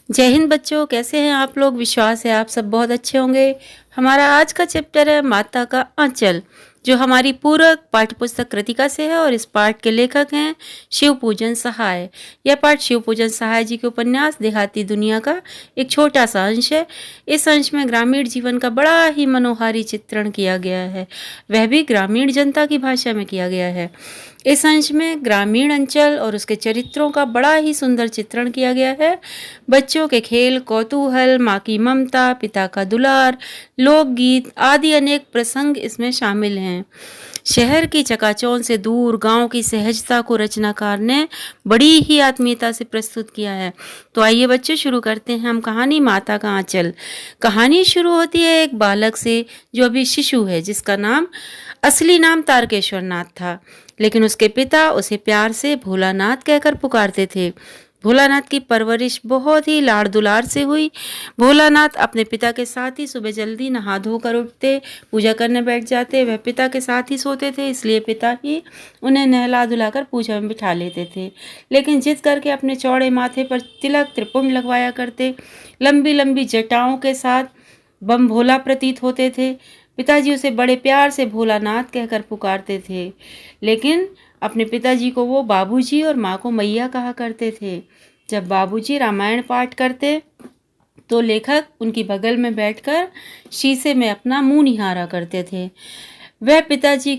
जय हिंद बच्चों, कैसे हैं आप लोग। विश्वास है आप सब बहुत अच्छे होंगे। हमारा आज का चैप्टर है माता का आंचल, जो हमारी पूरक पाठ्यपुस्तक कृतिका से है और इस पाठ के लेखक हैं शिव पूजन सहाय। यह पाठ शिव पूजन सहाय जी के उपन्यास देहाती दुनिया का एक छोटा सा अंश है। इस अंश में ग्रामीण जीवन का बड़ा ही मनोहारी चित्रण किया गया है, वह भी ग्रामीण जनता की भाषा में किया गया है। इस अंश में ग्रामीण अंचल और उसके चरित्रों का बड़ा ही सुंदर चित्रण किया गया है। बच्चों के खेल, कौतूहल, माँ की ममता, पिता का दुलार, लोकगीत आदि अनेक प्रसंग इसमें शामिल हैं। शहर की चकाचौंध से दूर गांव की सहजता को रचनाकार ने बड़ी ही आत्मीयता से प्रस्तुत किया है। तो आइए बच्चों, शुरू करते हैं हम कहानी माता का आंचल। कहानी शुरू होती है एक बालक से जो अभी शिशु है, जिसका नाम असली नाम तारकेश्वर नाथ था, लेकिन उसके पिता उसे प्यार से भोलानाथ कहकर पुकारते थे। भोलानाथ की परवरिश बहुत ही लाड़ दुलार से हुई। भोलानाथ अपने पिता के साथ ही सुबह जल्दी नहा धोकर उठते, पूजा करने बैठ जाते। वह पिता के साथ ही सोते थे, इसलिए पिता ही उन्हें नहला धुलाकर पूजा में बिठा लेते थे। लेकिन जिद करके अपने चौड़े माथे पर तिलक त्रिपुंड लगवाया करते। लंबी लंबी जटाओं के साथ बम भोला प्रतीत होते थे। पिताजी उसे बड़े प्यार से भोलानाथ कहकर पुकारते थे, लेकिन अपने पिताजी को वो बाबूजी और माँ को मैया कहा करते थे। जब बाबूजी रामायण पाठ करते तो लेखक उनकी बगल में बैठकर शीशे में अपना मुंह निहारा करते थे। वह पिताजी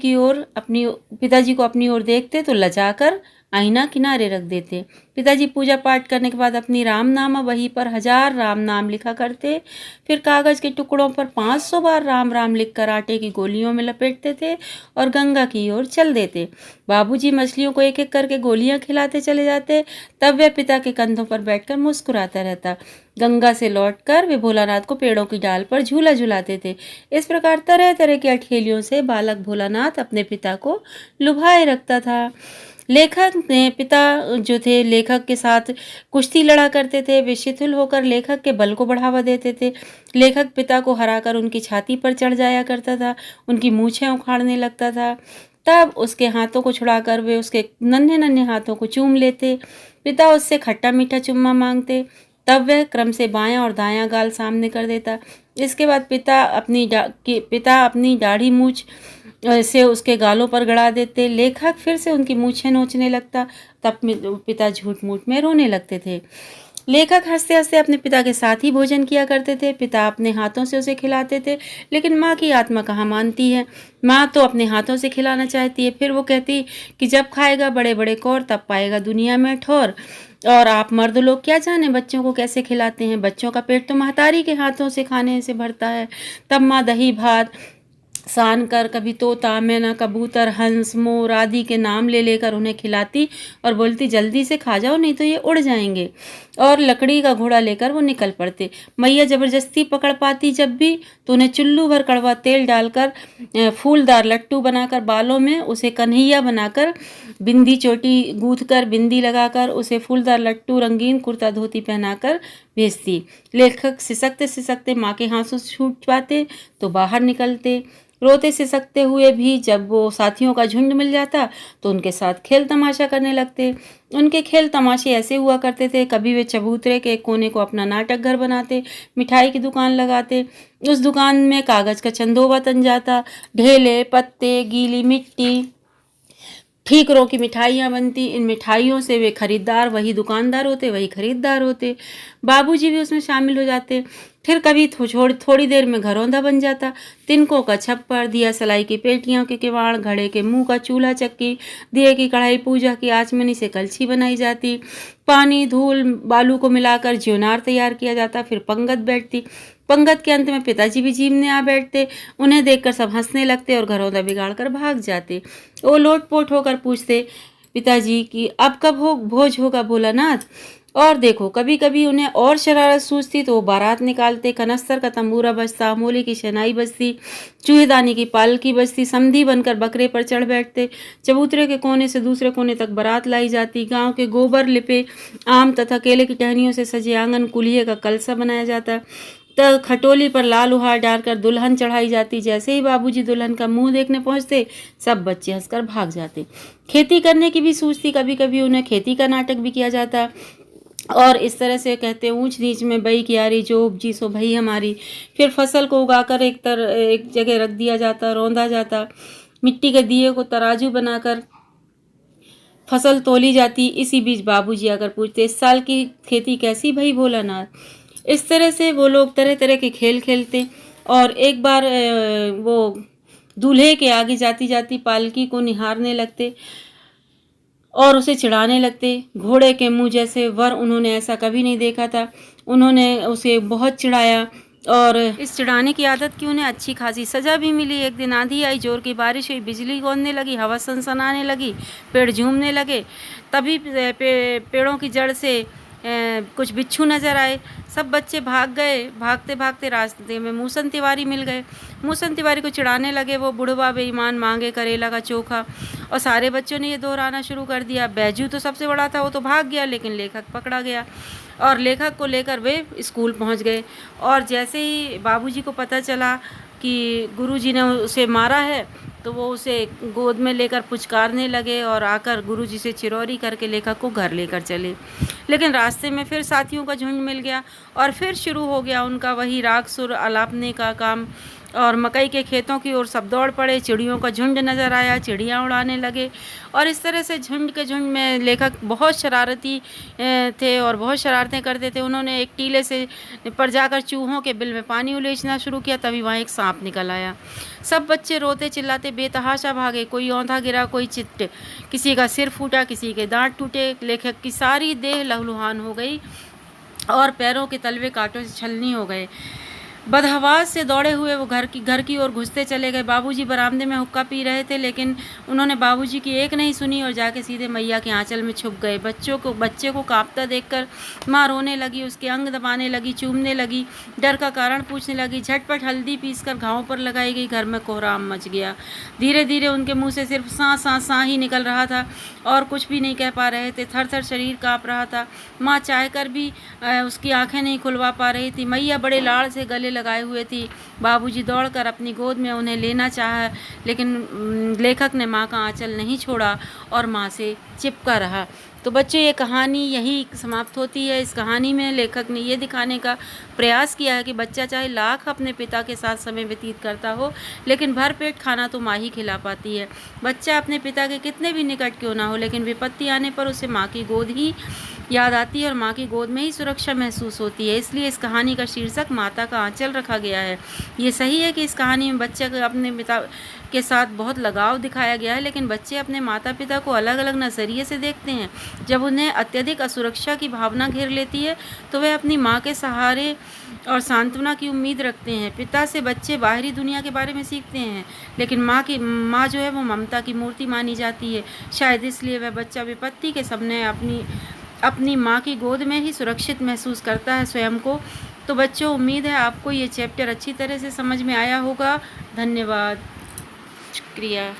को अपनी ओर देखते तो लजाकर आईना किनारे रख देते। पिताजी पूजा पाठ करने के बाद अपनी रामनामा वही पर 1000 राम नाम लिखा करते। फिर कागज के टुकड़ों पर 500 बार राम राम लिखकर आटे की गोलियों में लपेटते थे और गंगा की ओर चल देते। बाबूजी मछलियों को एक एक करके गोलियां खिलाते चले जाते। तब वह पिता के कंधों पर बैठकर मुस्कुराता रहता। गंगा से लौटकर वे भोलानाथ को पेड़ों की डाल पर झूला झुलाते थे। इस प्रकार तरह तरह की अठेलियों से बालक भोलानाथ अपने पिता को लुभाए रखता था। लेखक ने पिता जो थे लेखक के साथ कुश्ती लड़ा करते थे। वे शिथिल होकर लेखक के बल को बढ़ावा देते थे। लेखक पिता को हराकर उनकी छाती पर चढ़ जाया करता था, उनकी मूछें उखाड़ने लगता था। तब उसके हाथों को छुड़ाकर वे उसके नन्हे नन्हे हाथों को चूम लेते। पिता उससे खट्टा मीठा चुम्मा मांगते। तब वह क्रम से बायां और दायां गाल सामने कर देता। इसके बाद पिता अपनी दाढ़ी मूछ से उसके गालों पर गड़ा देते। लेखक फिर से उनकी मूछें नोचने लगता। तब पिता झूठ मूठ में रोने लगते थे। लेखक हंसते हंसते अपने पिता के साथ ही भोजन किया करते थे। पिता अपने हाथों से उसे खिलाते थे, लेकिन माँ की आत्मा कहाँ मानती है। माँ तो अपने हाथों से खिलाना चाहती है। फिर वो कहती कि जब खाएगा बड़े बड़े कौर, तब पाएगा दुनिया में ठौर। और आप मर्द लोग क्या जाने बच्चों को कैसे खिलाते हैं। बच्चों का पेट तो महतारी के हाथों से खाने से भरता है। तब माँ दही भात सान कर कभी तोता, मैना, कबूतर, हंस, मोर आदि के नाम ले लेकर उन्हें खिलाती और बोलती जल्दी से खा जाओ, नहीं तो ये उड़ जाएंगे। और लकड़ी का घोड़ा लेकर वो निकल पड़ते। मैया जबरदस्ती पकड़ पाती जब भी, तो उन्हें चुल्लू भर कड़वा तेल डालकर फूलदार लट्टू बनाकर बालों में उसे कन्हैया बनाकर बिंदी चोटी गूंथ कर बिंदी लगाकर उसे फूलदार लट्टू रंगीन कुर्ता धोती पहनाकर भेजती। लेखक सिसकते सिसकते माँ के हाथों से छूट पाते तो बाहर निकलते। रोते सिसकते हुए भी जब वो साथियों का झुंड मिल जाता तो उनके साथ खेल तमाशा करने लगते। उनके खेल तमाशे ऐसे हुआ करते थे, कभी वे चबूतरे के कोने को अपना नाटक घर बनाते, मिठाई की दुकान लगाते। उस दुकान में कागज का चंदोबा तन जाता। ढेले, पत्ते, गीली मिट्टी, ठीकरों की मिठाइयाँ बनती। इन मिठाइयों से वे खरीदार वही दुकानदार होते, वही खरीदार होते। बाबूजी भी उसमें शामिल हो जाते। फिर कभी थोड़ी देर में घरौंदा बन जाता। तिनकों का छप्पर, दिया सलाई की पेटियों के किवाड़, घड़े के मुंह का चूल्हा चक्की, दिए की कढ़ाई, पूजा की आचमनी से कलछी बनाई जाती। पानी धूल बालू को मिलाकर ज्योनार तैयार किया जाता। फिर पंगत बैठती। पंगत के अंत में पिताजी भी जीमने आ बैठते। उन्हें देखकर सब हंसने लगते और घरौंदा बिगाड़ कर भाग जाते। वो लोटपोट होकर पूछते पिताजी कि अब कब हो भोज होगा भोलानाथ। और देखो, कभी कभी उन्हें और शरारत सूझती तो वो बारात निकालते। कनस्तर का तंबूरा बजता, मोली की शहनाई बजती, चूहेदानी की पालकी बजती, समधी बनकर बकरे पर चढ़ बैठते। चबूतरे के कोने से दूसरे कोने तक बारात लाई जाती। गांव के गोबर लिपे आम तथा केले की टहनियों से सजे आंगन कुल्हिए का कलसा बनाया जाता। तो खटोली पर लाल उहार डालकर दुल्हन चढ़ाई जाती। जैसे ही बाबूजी दुल्हन का मुंह देखने पहुंचते, सब बच्चे हंसकर भाग जाते। खेती करने की भी सूझती। कभी कभी उन्हें खेती का नाटक भी किया जाता। और इस तरह से कहते हैं ऊंच नीच में बई कियारी, जो उपजी सो भई हमारी। फिर फसल को उगाकर एक जगह रख दिया जाता, रौंदा जाता, मिट्टी के दिए को तराजू बनाकर फसल तोली जाती। इसी बीच बाबूजी आकर पूछते, इस साल की खेती कैसी भई भोलानाथ। इस तरह से वो लोग तरह तरह के खेल खेलते। और एक बार वो दूल्हे के आगे जाती जाती पालकी को निहारने लगते और उसे चिढ़ाने लगते। घोड़े के मुंह जैसे वर उन्होंने ऐसा कभी नहीं देखा था। उन्होंने उसे बहुत चिढ़ाया और इस चिढ़ाने की आदत की उन्हें अच्छी खासी सज़ा भी मिली। एक दिन आंधी आई, जोर की बारिश हुई, बिजली कौंधने लगी, हवा सनसनाने लगी, पेड़ झूमने लगे। तभी पेड़ों की जड़ से कुछ बिच्छू नजर आए। सब बच्चे भाग गए। भागते भागते रास्ते में मूसन तिवारी मिल गए। मूसन तिवारी को चिढ़ाने लगे, वो बुढ़वा बेईमान मांगे करेला का चोखा। और सारे बच्चों ने ये दोहराना शुरू कर दिया। बैजू तो सबसे बड़ा था, वो तो भाग गया, लेकिन लेखक पकड़ा गया और लेखक को लेकर वे स्कूल पहुंच गए। और जैसे ही बाबूजी को पता चला कि गुरुजी ने उसे मारा है, तो वो उसे गोद में लेकर पुचकारने लगे और आकर गुरुजी से चिरौरी करके लेखक को घर लेकर चले। लेकिन रास्ते में फिर साथियों का झुंड मिल गया और फिर शुरू हो गया उनका वही राग सुर आलापने का काम। और मकई के खेतों की ओर सब दौड़ पड़े। चिड़ियों का झुंड नज़र आया, चिड़ियाँ उड़ाने लगे। और इस तरह से झुंड के झुंड में लेखक बहुत शरारती थे और बहुत शरारतें करते थे। उन्होंने एक टीले से पर जाकर चूहों के बिल में पानी उलीचना शुरू किया। तभी वहाँ एक सांप निकल आया। सब बच्चे रोते चिल्लाते बेतहाशा भागे। कोई औंधा गिरा, कोई चिट्ट, किसी का सिर फूटा, किसी के दांत टूटे। लेखक की सारी देह लहूलुहान हो गई और पैरों के तलवे कांटों से छलनी हो गए। बदहवास से दौड़े हुए वो घर की ओर घुसते चले गए। बाबूजी बरामदे में हुक्का पी रहे थे, लेकिन उन्होंने बाबूजी की एक नहीं सुनी और जाके सीधे मैया के आंचल में छुप गए। बच्चे को कांपता देखकर माँ रोने लगी, उसके अंग दबाने लगी, चूमने लगी, डर का कारण पूछने लगी। झटपट हल्दी पीसकर घावों पर लगाई गई। घर में कोहराम मच गया। धीरे धीरे उनके मुँह से सिर्फ साँ साँ साँ ही निकल रहा था और कुछ भी नहीं कह पा रहे थे। थर थर शरीर काँप रहा था। माँ चाहकर भी उसकी आंखें नहीं खुलवा पा रही थी। मैया बड़े लाड़ से गले लगाए हुए थी। बाबूजी दौड़कर अपनी गोद में उन्हें लेना चाहा, लेकिन लेखक ने माँ का आंचल नहीं छोड़ा और माँ से चिपका रहा। तो बच्चों, ये कहानी यही समाप्त होती है। इस कहानी में लेखक ने ये दिखाने का प्रयास किया है कि बच्चा चाहे लाख अपने पिता के साथ समय व्यतीत करता हो, लेकिन भरपेट खाना तो माँ ही खिला पाती है। बच्चा अपने पिता के कितने भी निकट क्यों ना हो, लेकिन विपत्ति आने पर उसे माँ की गोद ही याद आती है और माँ की गोद में ही सुरक्षा महसूस होती है। इसलिए इस कहानी का शीर्षक माता का आंचल रखा गया है। ये सही है कि इस कहानी में बच्चे को अपने पिता के साथ बहुत लगाव दिखाया गया है, लेकिन बच्चे अपने माता पिता को अलग अलग नज़रिए से देखते हैं। जब उन्हें अत्यधिक असुरक्षा की भावना घेर लेती है, तो वे अपनी माँ के सहारे और सांत्वना की उम्मीद रखते हैं। पिता से बच्चे बाहरी दुनिया के बारे में सीखते हैं, लेकिन माँ जो है वो ममता की मूर्ति मानी जाती है। शायद इसलिए वह बच्चा विपत्ति के समय अपनी माँ की गोद में ही सुरक्षित महसूस करता है स्वयं को। तो बच्चों, उम्मीद है आपको ये चैप्टर अच्छी तरह से समझ में आया होगा। धन्यवाद, शुक्रिया।